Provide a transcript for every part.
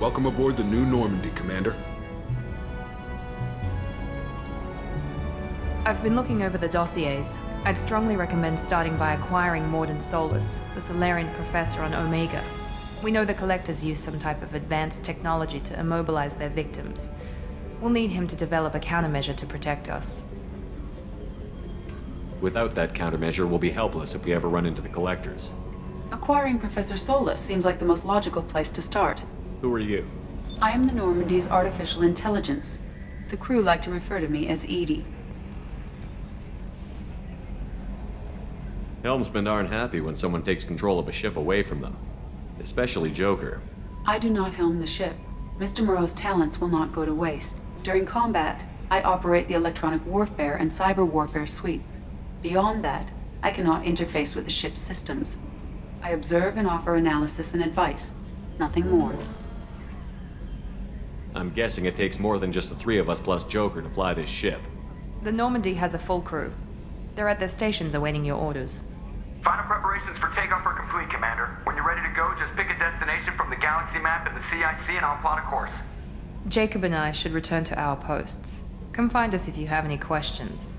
Welcome aboard the new Normandy, Commander. I've been looking over the dossiers. I'd strongly recommend starting by acquiring Mordin Solus, the Solarian professor on Omega. We know the Collectors use some type of advanced technology to immobilize their victims. We'll need him to develop a countermeasure to protect us. Without that countermeasure, we'll be helpless if we ever run into the Collectors. Acquiring Professor Solus seems like the most logical place to start. Who are you? I am the Normandy's artificial intelligence. The crew like to refer to me as Edie. Helmsmen aren't happy when someone takes control of a ship away from them. Especially Joker. I do not helm the ship. Mr. Moreau's talents will not go to waste. During combat, I operate the electronic warfare and cyber warfare suites. Beyond that, I cannot interface with the ship's systems. I observe and offer analysis and advice. Nothing more. I'm guessing it takes more than just the three of us plus Joker to fly this ship. The Normandy has a full crew. They're at their stations awaiting your orders. Final preparations for takeoff are complete, Commander. When you're ready to go, just pick a destination from the galaxy map and the CIC and I'll plot a course. Jacob and I should return to our posts. Come find us if you have any questions.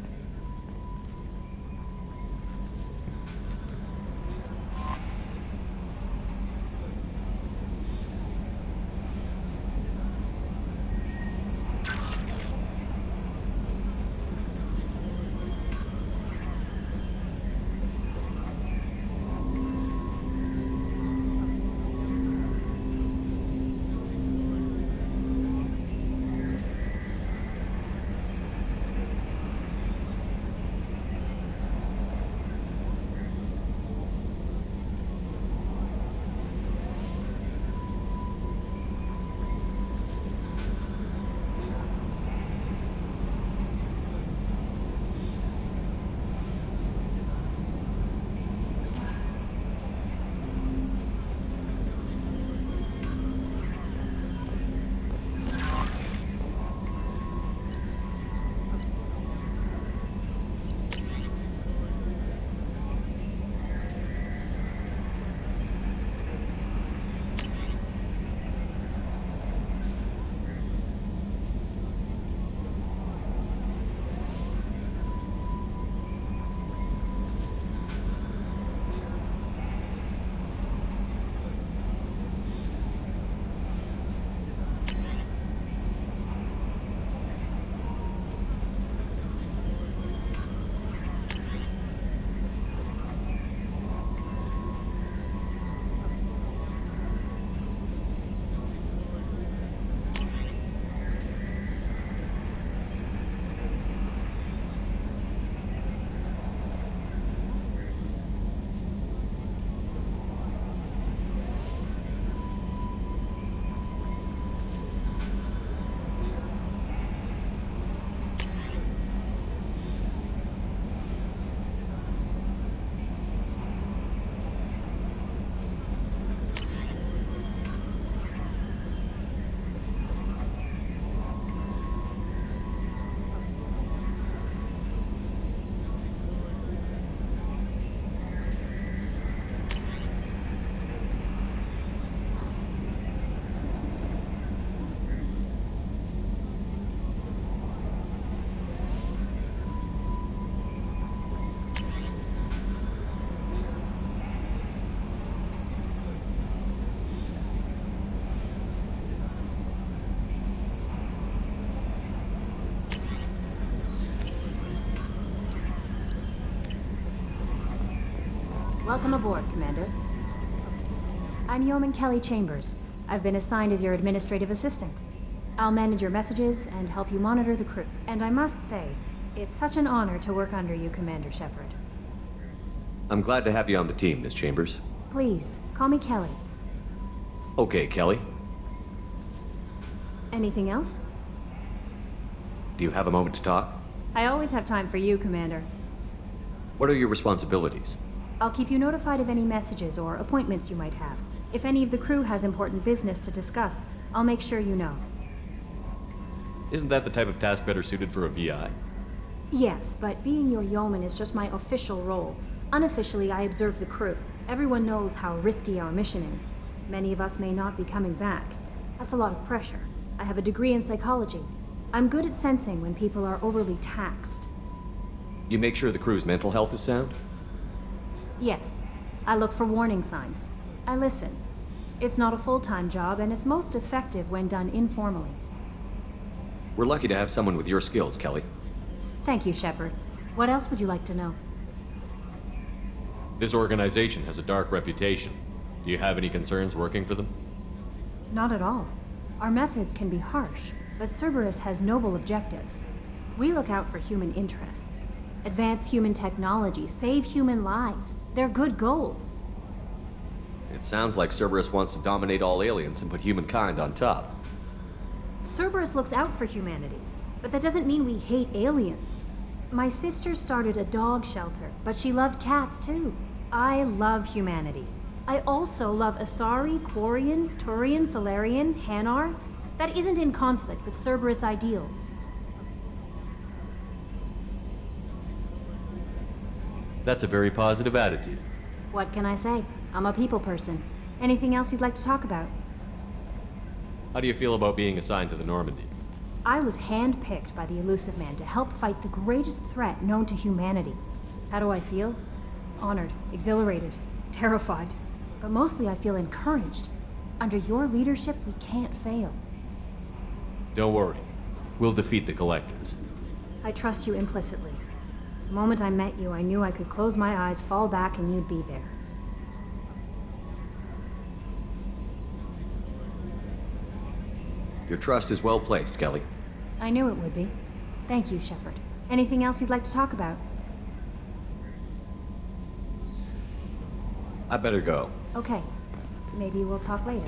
Welcome aboard, Commander. I'm Yeoman Kelly Chambers. I've been assigned as your administrative assistant. I'll manage your messages and help you monitor the crew. And I must say, it's such an honor to work under you, Commander Shepard. I'm glad to have you on the team, Miss Chambers. Please, call me Kelly. Okay, Kelly. Anything else? Do you have a moment to talk? I always have time for you, Commander. What are your responsibilities? I'll keep you notified of any messages or appointments you might have. If any of the crew has important business to discuss, I'll make sure you know. Isn't that the type of task better suited for a VI? Yes, but being your yeoman is just my official role. Unofficially, I observe the crew. Everyone knows how risky our mission is. Many of us may not be coming back. That's a lot of pressure. I have a degree in psychology. I'm good at sensing when people are overly taxed. You make sure the crew's mental health is sound? Yes, I look for warning signs. I listen. It's not a full-time job, and it's most effective when done informally. We're lucky to have someone with your skills, Kelly. Thank you, Shepard. What else would you like to know? This organization has a dark reputation. Do you have any concerns working for them? Not at all. Our methods can be harsh, but Cerberus has noble objectives. We look out for human interests. Advance human technology, save human lives. They're good goals. It sounds like Cerberus wants to dominate all aliens and put humankind on top. Cerberus looks out for humanity, but that doesn't mean we hate aliens. My sister started a dog shelter, but she loved cats too. I love humanity. I also love Asari, Quarian, Turian, Solarian, Hanar. That isn't in conflict with Cerberus ideals. That's a very positive attitude. What can I say? I'm a people person. Anything else you'd like to talk about? How do you feel about being assigned to the Normandy? I was handpicked by the Elusive Man to help fight the greatest threat known to humanity. How do I feel? Honored, exhilarated, terrified. But mostly I feel encouraged. Under your leadership, we can't fail. Don't worry. We'll defeat the Collectors. I trust you implicitly. The moment I met you, I knew I could close my eyes, fall back, and you'd be there. Your trust is well placed, Kelly. I knew it would be. Thank you, Shepard. Anything else you'd like to talk about? I better go. Okay. Maybe we'll talk later.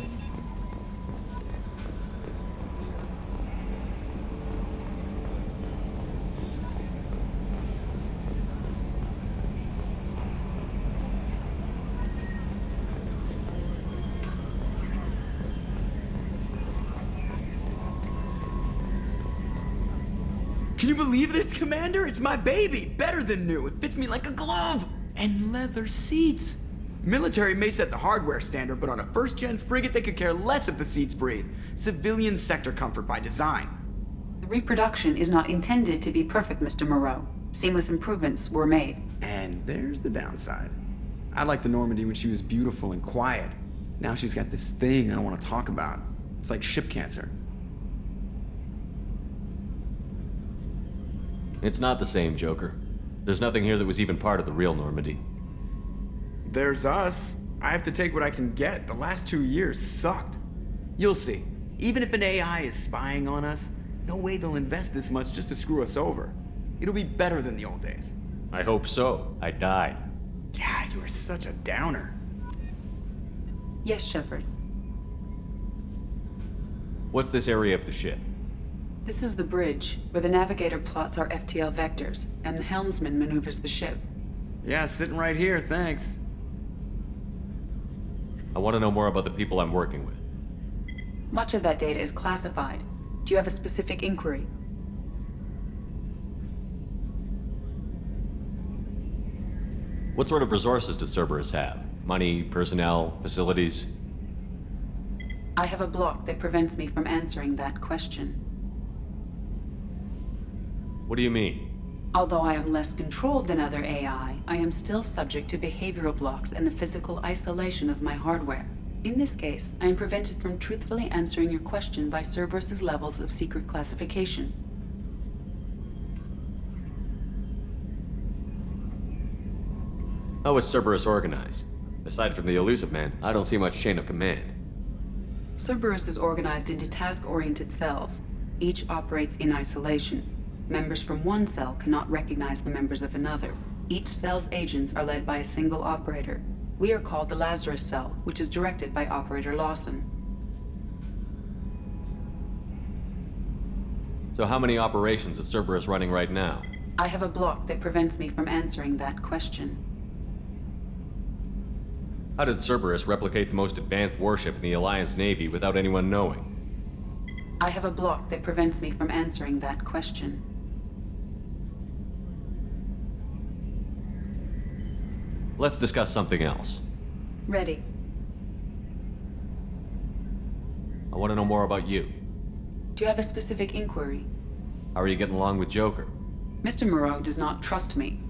Can you believe this, Commander? It's my baby! Better than new. It fits me like a glove! And leather seats! Military may set the hardware standard, but on a first-gen frigate, they could care less if the seats breathe. Civilian sector comfort by design. The reproduction is not intended to be perfect, Mr. Moreau. Seamless improvements were made. And there's the downside. I liked the Normandy when she was beautiful and quiet. Now she's got this thing I don't want to talk about. It's like ship cancer. It's not the same, Joker. There's nothing here that was even part of the real Normandy. There's us. I have to take what I can get. The last 2 years sucked. You'll see. Even if an AI is spying on us, no way they'll invest this much just to screw us over. It'll be better than the old days. I hope so. I died. Yeah, you were such a downer. Yes, Shepard. What's this area of the ship? This is the bridge, where the navigator plots our FTL vectors, and the helmsman maneuvers the ship. Yeah, sitting right here, thanks. I want to know more about the people I'm working with. Much of that data is classified. Do you have a specific inquiry? What sort of resources does Cerberus have? Money, personnel, facilities? I have a block that prevents me from answering that question. What do you mean? Although I am less controlled than other AI, I am still subject to behavioral blocks and the physical isolation of my hardware. In this case, I am prevented from truthfully answering your question by Cerberus's levels of secret classification. How is Cerberus organized? Aside from the Elusive Man, I don't see much chain of command. Cerberus is organized into task-oriented cells. Each operates in isolation. Members from one cell cannot recognize the members of another. Each cell's agents are led by a single operator. We are called the Lazarus Cell, which is directed by Operator Lawson. So how many operations is Cerberus running right now? I have a block that prevents me from answering that question. How did Cerberus replicate the most advanced warship in the Alliance Navy without anyone knowing? I have a block that prevents me from answering that question. Let's discuss something else. Ready. I want to know more about you. Do you have a specific inquiry? How are you getting along with Joker? Mr. Moreau does not trust me.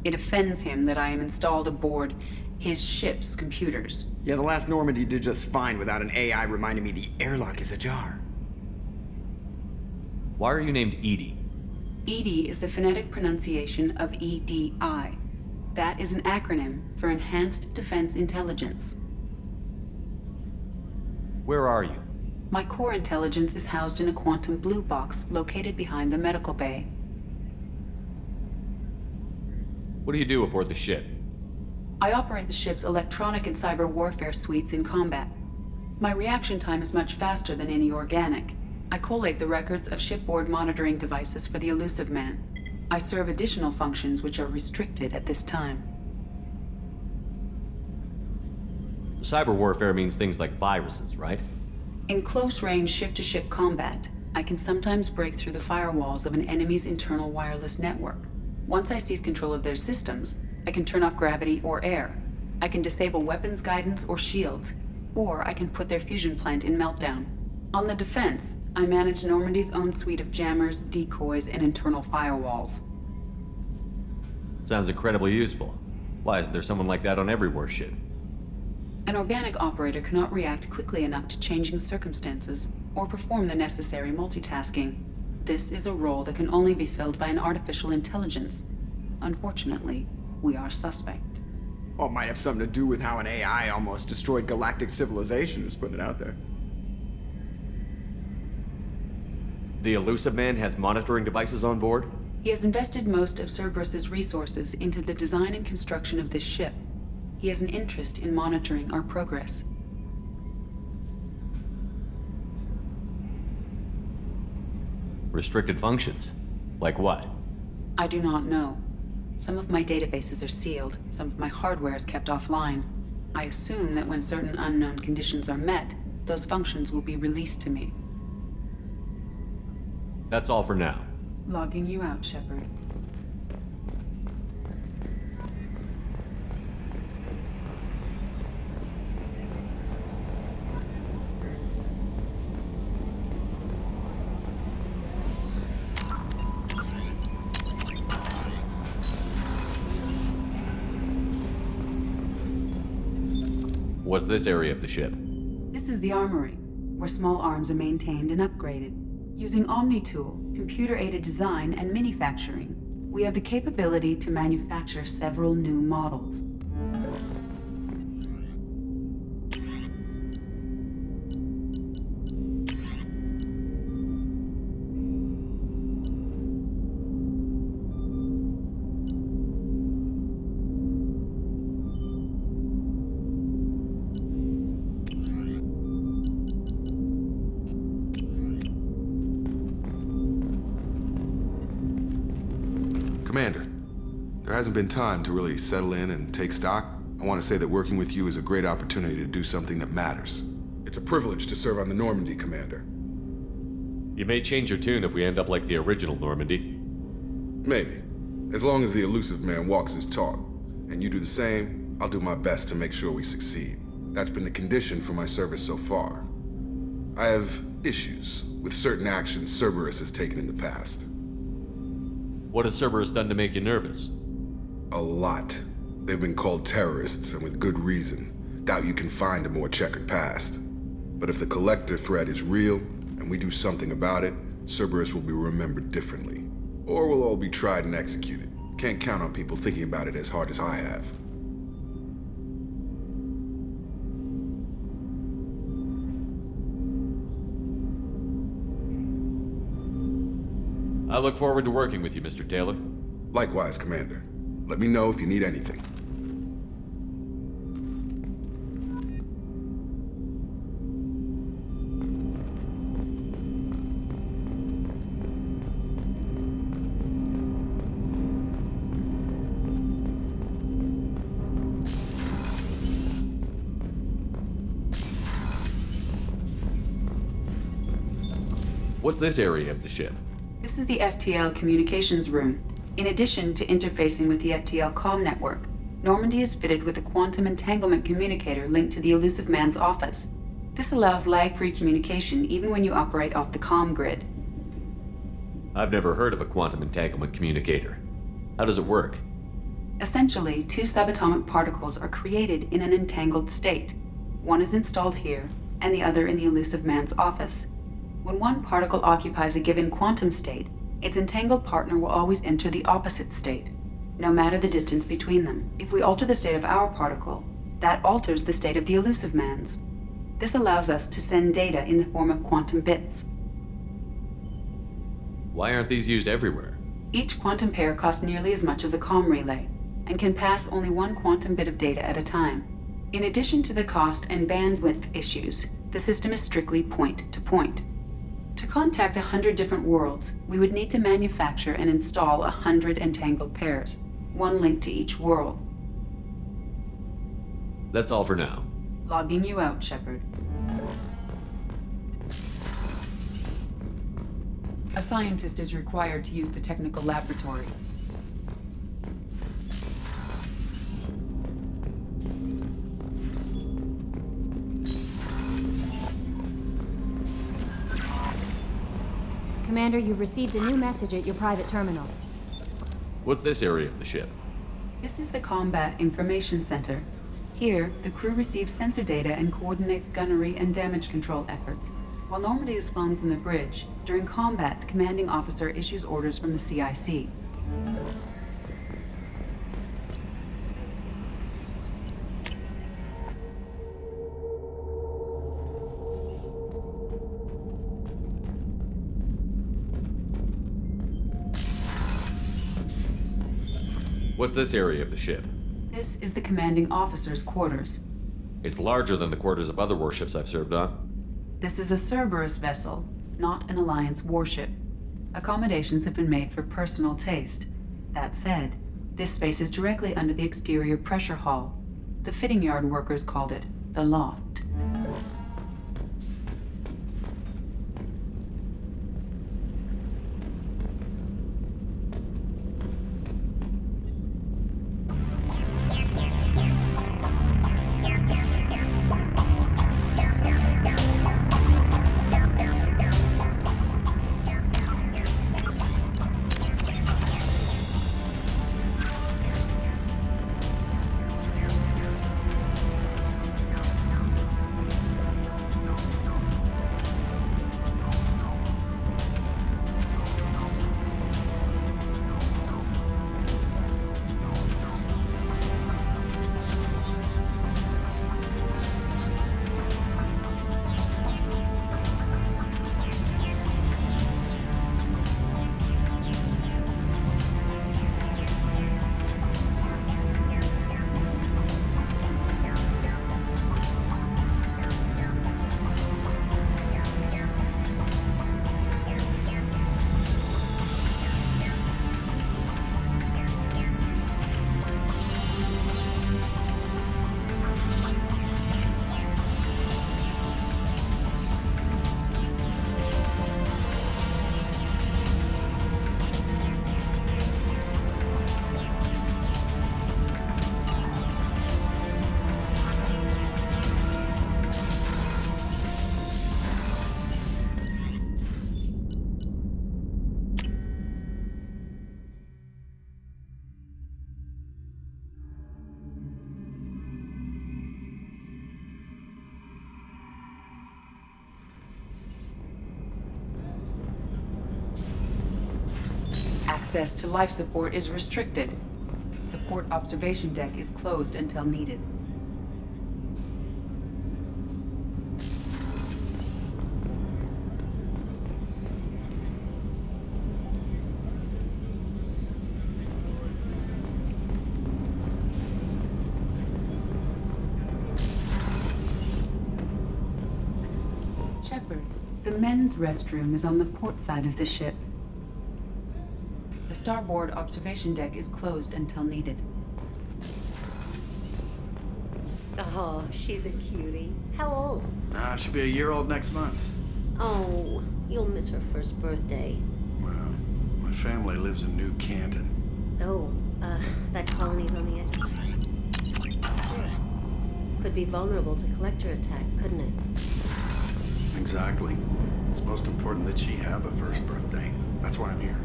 It offends him that I am installed aboard his ship's computers. Yeah, the last Normandy did just fine without an AI reminding me the airlock is ajar. Why are you named Edie? EDI is the phonetic pronunciation of EDI. That is an acronym for Enhanced Defense Intelligence. Where are you? My core intelligence is housed in a quantum blue box located behind the medical bay. What do you do aboard the ship? I operate the ship's electronic and cyber warfare suites in combat. My reaction time is much faster than any organic. I collate the records of shipboard monitoring devices for the Elusive Man. I serve additional functions which are restricted at this time. Cyber warfare means things like viruses, right? In close-range ship-to-ship combat, I can sometimes break through the firewalls of an enemy's internal wireless network. Once I seize control of their systems, I can turn off gravity or air. I can disable weapons guidance or shields, or I can put their fusion plant in meltdown. On the defense, I manage Normandy's own suite of jammers, decoys, and internal firewalls. Sounds incredibly useful. Why isn't there someone like that on every warship? An organic operator cannot react quickly enough to changing circumstances or perform the necessary multitasking. This is a role that can only be filled by an artificial intelligence. Unfortunately, we are suspect. Well, it might have something to do with how an AI almost destroyed galactic civilization, just putting it out there. The Elusive Man has monitoring devices on board? He has invested most of Cerberus's resources into the design and construction of this ship. He has an interest in monitoring our progress. Restricted functions? Like what? I do not know. Some of my databases are sealed, some of my hardware is kept offline. I assume that when certain unknown conditions are met, those functions will be released to me. That's all for now. Logging you out, Shepard. What's this area of the ship? This is the armory, where small arms are maintained and upgraded. Using Omni-Tool, computer-aided design, and manufacturing, we have the capability to manufacture several new models. Commander, there hasn't been time to really settle in and take stock. I want to say that working with you is a great opportunity to do something that matters. It's a privilege to serve on the Normandy, Commander. You may change your tune if we end up like the original Normandy. Maybe. As long as the Elusive Man walks his talk, and you do the same, I'll do my best to make sure we succeed. That's been the condition for my service so far. I have issues with certain actions Cerberus has taken in the past. What has Cerberus done to make you nervous? A lot. They've been called terrorists, and with good reason. Doubt you can find a more checkered past. But if the Collector threat is real, and we do something about it, Cerberus will be remembered differently. Or we'll all be tried and executed. Can't count on people thinking about it as hard as I have. I look forward to working with you, Mr. Taylor. Likewise, Commander. Let me know if you need anything. What's this area of the ship? This is the FTL communications room. In addition to interfacing with the FTL comm network, Normandy is fitted with a quantum entanglement communicator linked to the Elusive Man's office. This allows lag-free communication even when you operate off the comm grid. I've never heard of a quantum entanglement communicator. How does it work? Essentially, two subatomic particles are created in an entangled state. One is installed here, and the other in the Elusive Man's office. When one particle occupies a given quantum state, its entangled partner will always enter the opposite state, no matter the distance between them. If we alter the state of our particle, that alters the state of the Elusive Man's. This allows us to send data in the form of quantum bits. Why aren't these used everywhere? Each quantum pair costs nearly as much as a comm relay, and can pass only one quantum bit of data at a time. In addition to the cost and bandwidth issues, the system is strictly point-to-point. To contact 100 different worlds, we would need to manufacture and install 100 entangled pairs, one linked to each world. That's all for now. Logging you out, Shepard. A scientist is required to use the technical laboratory. Commander, you've received a new message at your private terminal. What's this area of the ship? This is the Combat Information Center. Here, the crew receives sensor data and coordinates gunnery and damage control efforts. While Normandy is flown from the bridge, during combat, the commanding officer issues orders from the CIC. What's this area of the ship? This is the commanding officer's quarters. It's larger than the quarters of other warships I've served on. This is a Cerberus vessel, not an Alliance warship. Accommodations have been made for personal taste. That said, this space is directly under the exterior pressure hull. The fitting yard workers called it the loft. Access to life support is restricted. The port observation deck is closed until needed. Shepard, the men's restroom is on the port side of the ship. The starboard observation deck is closed until needed. Oh, she's a cutie. How old? She'll be a year old next month. Oh, you'll miss her first birthday. Well, my family lives in New Canton. Oh, that colony's on the edge. Could be vulnerable to collector attack, couldn't it? Exactly. It's most important that she have a first birthday. That's why I'm here.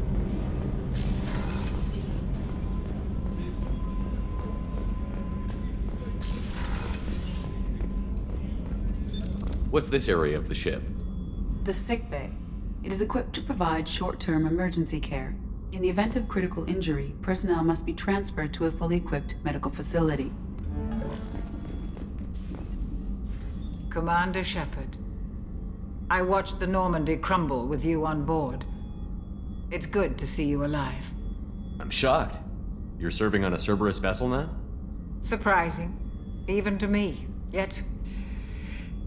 What's this area of the ship? The sick bay. It is equipped to provide short-term emergency care. In the event of critical injury, personnel must be transferred to a fully equipped medical facility. Commander Shepard, I watched the Normandy crumble with you on board. It's good to see you alive. I'm shocked. You're serving on a Cerberus vessel now? Surprising, even to me. Yet,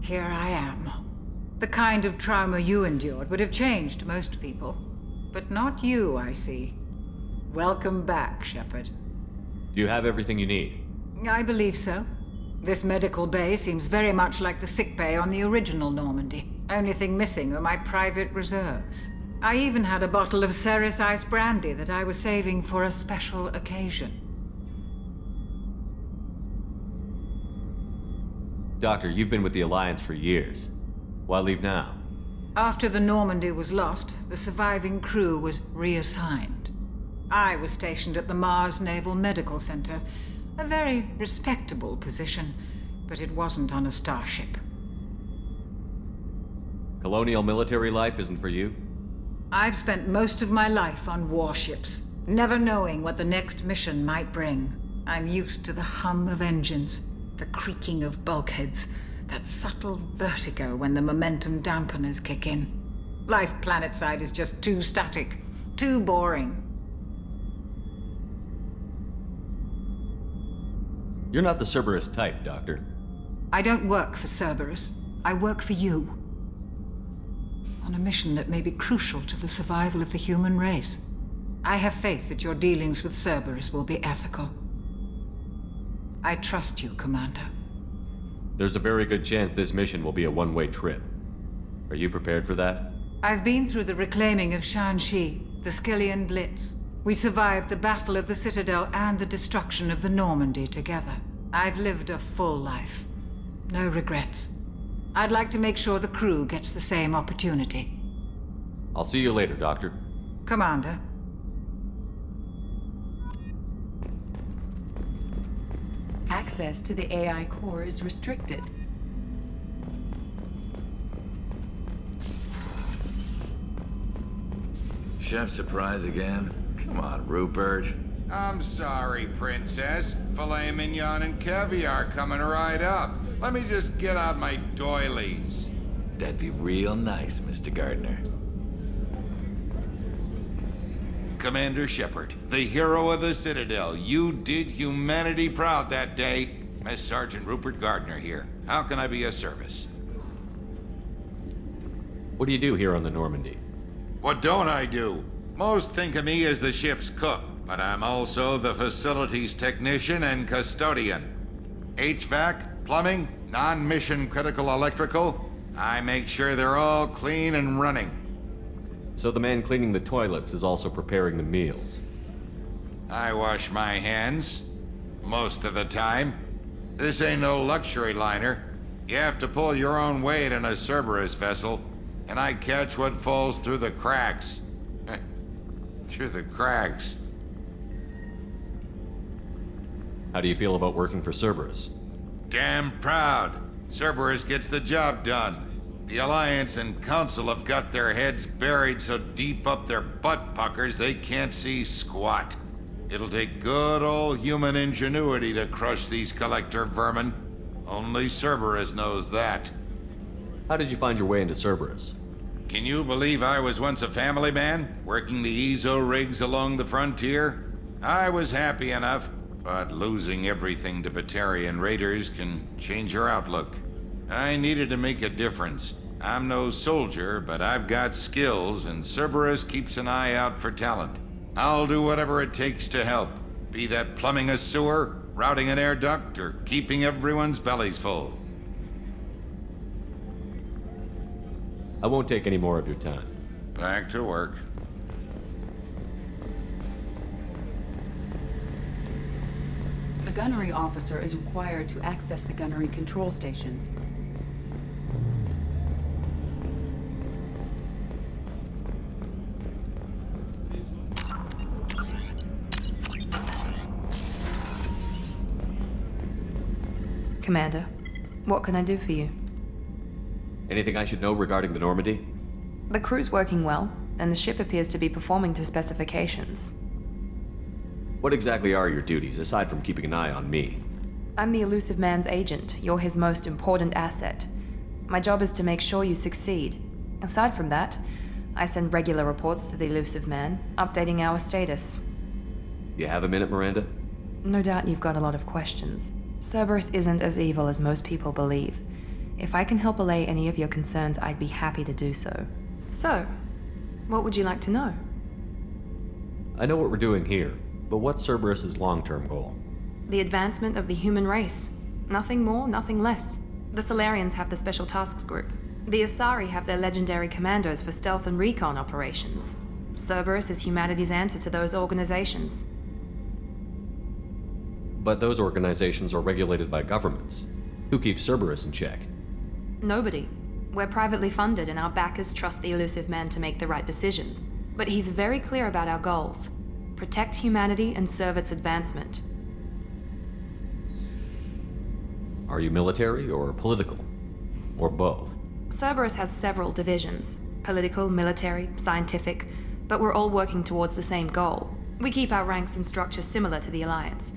here I am. The kind of trauma you endured would have changed most people. But not you, I see. Welcome back, Shepard. Do you have everything you need? I believe so. This medical bay seems very much like the sick bay on the original Normandy. Only thing missing are my private reserves. I even had a bottle of Ceres Ice brandy that I was saving for a special occasion. Doctor, you've been with the Alliance for years. Why leave now? After the Normandy was lost, the surviving crew was reassigned. I was stationed at the Mars Naval Medical Center, a very respectable position, but it wasn't on a starship. Colonial military life isn't for you? I've spent most of my life on warships, never knowing what the next mission might bring. I'm used to the hum of engines, the creaking of bulkheads, that subtle vertigo when the momentum dampeners kick in. Life planetside is just too static, too boring. You're not the Cerberus type, Doctor. I don't work for Cerberus. I work for you. On a mission that may be crucial to the survival of the human race. I have faith that your dealings with Cerberus will be ethical. I trust you, Commander. There's a very good chance this mission will be a one-way trip. Are you prepared for that? I've been through the reclaiming of Shanxi, the Skillian Blitz. We survived the Battle of the Citadel and the destruction of the Normandy together. I've lived a full life. No regrets. I'd like to make sure the crew gets the same opportunity. I'll see you later, Doctor. Commander. Access to the AI core is restricted. Chef surprise again? Come on, Rupert. I'm sorry, Princess. Filet mignon and caviar coming right up. Let me just get out my doilies. That'd be real nice, Mr. Gardner. Commander Shepard, the hero of the Citadel. You did humanity proud that day. Miss Sergeant Rupert Gardner here. How can I be of service? What do you do here on the Normandy? What don't I do? Most think of me as the ship's cook, but I'm also the facilities technician and custodian. HVAC, plumbing, non-mission critical electrical. I make sure they're all clean and running. So the man cleaning the toilets is also preparing the meals. I wash my hands. Most of the time. This ain't no luxury liner. You have to pull your own weight in a Cerberus vessel, and I catch what falls through the cracks. Through the cracks. How do you feel about working for Cerberus? Damn proud. Cerberus gets the job done. The Alliance and Council have got their heads buried so deep up their butt puckers they can't see squat. It'll take good old human ingenuity to crush these collector vermin. Only Cerberus knows that. How did you find your way into Cerberus? Can you believe I was once a family man, working the EZO rigs along the frontier? I was happy enough, but losing everything to Batarian raiders can change your outlook. I needed to make a difference. I'm no soldier, but I've got skills, and Cerberus keeps an eye out for talent. I'll do whatever it takes to help, be that plumbing a sewer, routing an air duct, or keeping everyone's bellies full. I won't take any more of your time. Back to work. The gunnery officer is required to access the gunnery control station. Commander, what can I do for you? Anything I should know regarding the Normandy? The crew's working well, and the ship appears to be performing to specifications. What exactly are your duties, aside from keeping an eye on me? I'm the Elusive Man's agent. You're his most important asset. My job is to make sure you succeed. Aside from that, I send regular reports to the Elusive Man, updating our status. You have a minute, Miranda? No doubt you've got a lot of questions. Cerberus isn't as evil as most people believe. If I can help allay any of your concerns, I'd be happy to do so. So, what would you like to know? I know what we're doing here, but what's Cerberus's long-term goal? The advancement of the human race. Nothing more, nothing less. The Solarians have the Special Tasks Group. The Asari have their legendary commandos for stealth and recon operations. Cerberus is humanity's answer to those organizations. But those organizations are regulated by governments. Who keeps Cerberus in check? Nobody. We're privately funded and our backers trust the Elusive Man to make the right decisions. But he's very clear about our goals. Protect humanity and serve its advancement. Are you military or political? Or both? Cerberus has several divisions. Political, military, scientific, but we're all working towards the same goal. We keep our ranks and structure similar to the Alliance.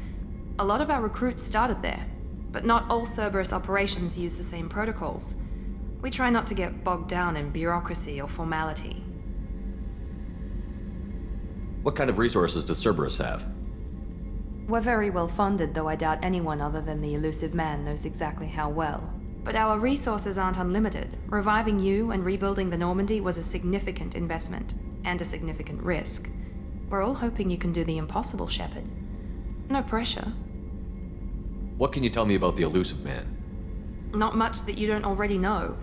A lot of our recruits started there, but not all Cerberus operations use the same protocols. We try not to get bogged down in bureaucracy or formality. What kind of resources does Cerberus have? We're very well funded, though I doubt anyone other than the Elusive Man knows exactly how well. But our resources aren't unlimited. Reviving you and rebuilding the Normandy was a significant investment, and a significant risk. We're all hoping you can do the impossible, Shepard. No pressure. What can you tell me about the Elusive Man? Not much that you don't already know.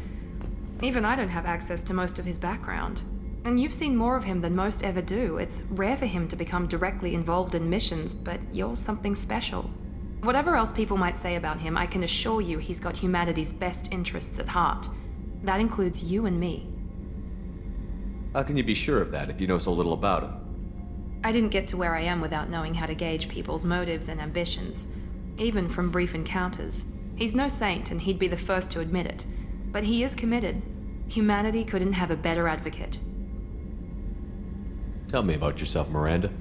Even I don't have access to most of his background. And you've seen more of him than most ever do. It's rare for him to become directly involved in missions, but you're something special. Whatever else people might say about him, I can assure you he's got humanity's best interests at heart. That includes you and me. How can you be sure of that if you know so little about him? I didn't get to where I am without knowing how to gauge people's motives and ambitions, even from brief encounters. He's no saint, and he'd be the first to admit it. But he is committed. Humanity couldn't have a better advocate. Tell me about yourself, Miranda.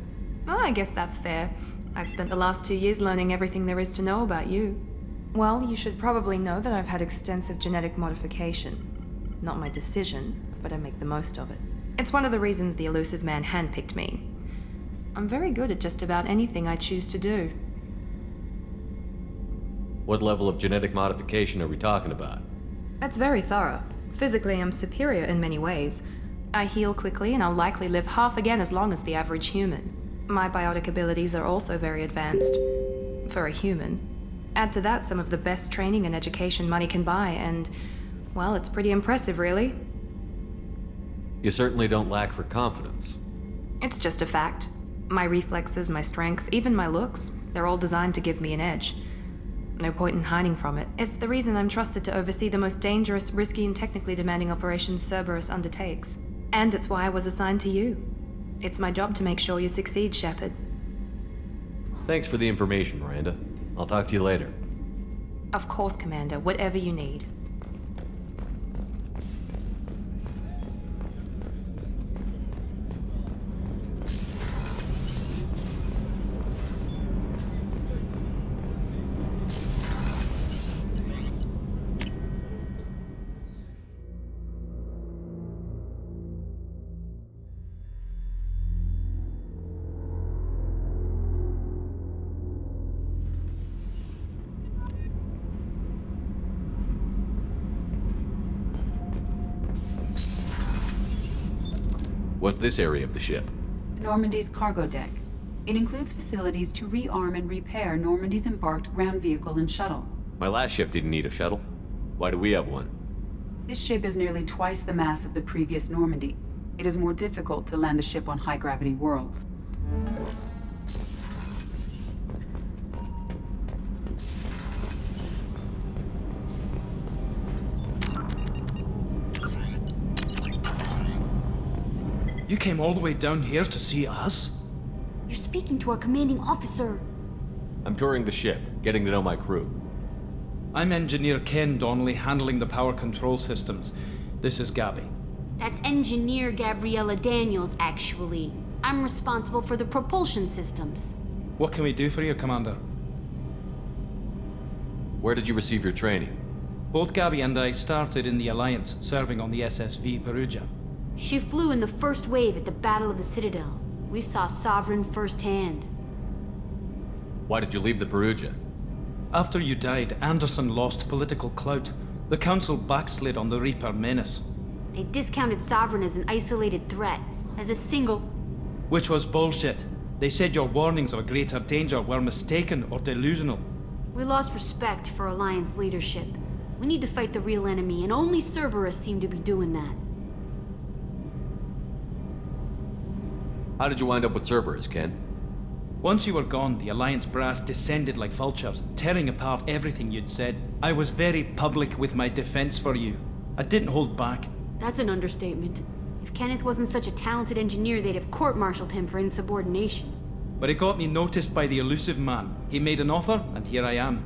Oh, I guess that's fair. I've spent the last 2 years learning everything there is to know about you. Well, you should probably know that I've had extensive genetic modification. Not my decision, but I make the most of it. It's one of the reasons the Elusive Man handpicked me. I'm very good at just about anything I choose to do. What level of genetic modification are we talking about? That's very thorough. Physically, I'm superior in many ways. I heal quickly, and I'll likely live half again as long as the average human. My biotic abilities are also very advanced. For a human. Add to that some of the best training and education money can buy, and, well, it's pretty impressive, really. You certainly don't lack for confidence. It's just a fact. My reflexes, my strength, even my looks, they're all designed to give me an edge. No point in hiding from it. It's the reason I'm trusted to oversee the most dangerous, risky, and technically demanding operations Cerberus undertakes. And it's why I was assigned to you. It's my job to make sure you succeed, Shepard. Thanks for the information, Miranda. I'll talk to you later. Of course, Commander. Whatever you need. What's this area of the ship? Normandy's cargo deck. It includes facilities to rearm and repair Normandy's embarked ground vehicle and shuttle. My last ship didn't need a shuttle. Why do we have one? This ship is nearly twice the mass of the previous Normandy. It is more difficult to land the ship on high-gravity worlds. You came all the way down here to see us? You're speaking to our commanding officer. I'm touring the ship, getting to know my crew. I'm Engineer Ken Donnelly, handling the power control systems. This is Gabby. That's Engineer Gabriella Daniels, actually. I'm responsible for the propulsion systems. What can we do for you, Commander? Where did you receive your training? Both Gabby and I started in the Alliance, serving on the SSV Perugia. She flew in the first wave at the Battle of the Citadel. We saw Sovereign firsthand. Why did you leave the Perugia? After you died, Anderson lost political clout. The Council backslid on the Reaper menace. They discounted Sovereign as an isolated threat, as a single... Which was bullshit. They said your warnings of a greater danger were mistaken or delusional. We lost respect for Alliance leadership. We need to fight the real enemy, and only Cerberus seemed to be doing that. How did you wind up with Cerberus, Ken? Once you were gone, the Alliance brass descended like vultures, tearing apart everything you'd said. I was very public with my defense for you. I didn't hold back. That's an understatement. If Kenneth wasn't such a talented engineer, they'd have court-martialed him for insubordination. But it got me noticed by the elusive man. He made an offer, and here I am.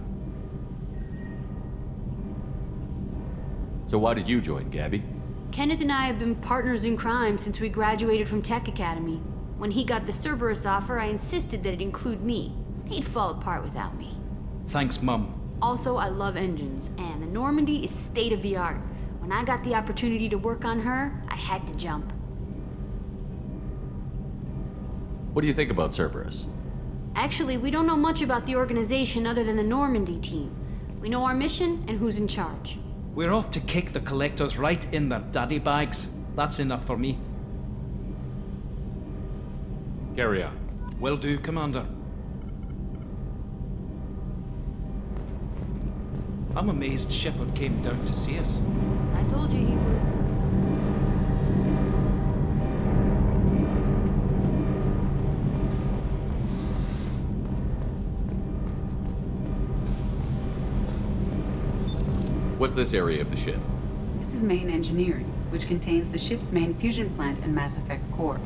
So why did you join, Gabby? Kenneth and I have been partners in crime since we graduated from Tech Academy. When he got the Cerberus offer, I insisted that it include me. He'd fall apart without me. Thanks, Mum. Also, I love engines, and the Normandy is state-of-the-art. When I got the opportunity to work on her, I had to jump. What do you think about Cerberus? Actually, we don't know much about the organization other than the Normandy team. We know our mission and who's in charge. We're off to kick the Collectors right in their daddy bags. That's enough for me. Carry on. Will do, Commander. I'm amazed Shepard came down to see us. I told you he would. What's this area of the ship? This is main engineering, which contains the ship's main fusion plant and Mass Effect core.